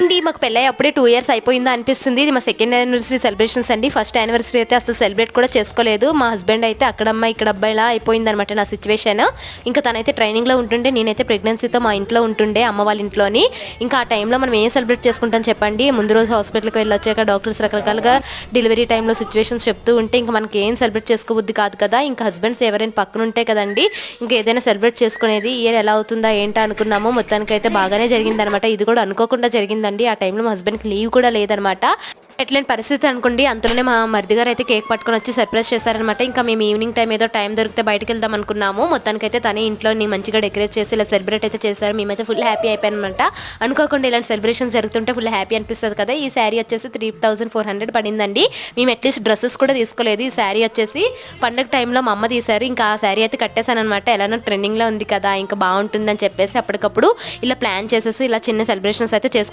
అండి మాకు పెళ్ళై అప్పుడే 2 ఇయర్స్ అయిపోయిందా అనిపిస్తుంది. ఇది మా సెకండ్ యానివర్సరీ సెలబ్రేషన్స్ అండి. ఫస్ట్ యానివర్సరీ అయితే అసలు సెలబ్రేట్ కూడా చేసుకోలేదు. మా హస్బెండ్ అయితే అక్కడమ్మ ఇక్కడబ్బా ఇలా అయిపోయిందనమాట నా సిచ్యువేషన్. ఇంకా తనైతే ట్రైనింగ్‌లో ఉంటుండే, నేనైతే ప్రెగ్నెన్సీతో మా ఇంట్లో ఉంటుండే అమ్మ వాళ్ళ ఇంట్లోని. ఇంకా ఆ టైంలో మనం ఏం సెలబ్రేట్ చేసుకుంటాం చెప్పండి. ముందు రోజు హాస్పిటల్‌కి వెళ్ళొచ్చాక డాక్టర్స్ రకరకాలుగా డెలివరీ టైంలో సిచ్యువేషన్స్ చెప్తూ ఉంటే ఇంక మనకి ఏం సెలబ్రేట్ చేసుకోబుద్ది కాదు కదా. ఇంకా హస్బెండ్స్ ఎవరైనా పక్కన ఉంటే కదండీ ఇంకా ఏదైనా సెలబ్రేట్ చేసుకునేది. ఇయర్ ఎలా అవుతుందా ఏంటా అనుకున్నాము. మొత్తానికైతే బాగానే జరిగిందనమాట. ఇది కూడా అనుకోకుండా జరిగిందండి. ఆ టైంలో మా హస్బెండ్‌కి లీవ్ కూడా లేదనమాట. ఎట్లాంటి పరిస్థితి అనుకోండి. అంతలోనే మా మరిది గారు అయితే కేక్ పట్టుకొని వచ్చి సర్ప్రైజ్ చేశారనమాట. ఇంకా మేము ఈవినింగ్ టైం ఏదో టైం దొరికితే బయటకి వెళ్దాం అనుకున్నాము. మొత్తానికైతే తనే ఇంట్లోని మంచిగా డెకరేట్ చేసి ఇలా సెలబ్రేట్ అయితే చేశారు. మేమైతే ఫుల్ హ్యాపీ అయిపోయామనమాట. అనుకోకుండా ఇలాంటి సెలబ్రేషన్స్ జరుగుతుంటే ఫుల్ హ్యాపీ అనిపిస్తుంది కదా. ఈ శారీ వచ్చేసి 3400 పడిందండి. మేము అట్లీస్ట్ డ్రెస్సెస్ కూడా తీసుకోలేదు. ఈ శారీ వచ్చేసి పండగ టైంలో మా అమ్మ తీశారు. ఇంకా ఆ శారీ అయితే కట్టేశానమాట. ఎలానో ట్రెండింగ్‌లో ఉంది కదా ఇంకా బాగుంటుందని చెప్పేసి అప్పటికప్పుడు ఇలా ప్లాన్ చేసేసి ఇలా చిన్న సెలబ్రేషన్స్ అయితే చేసుకున్నాం.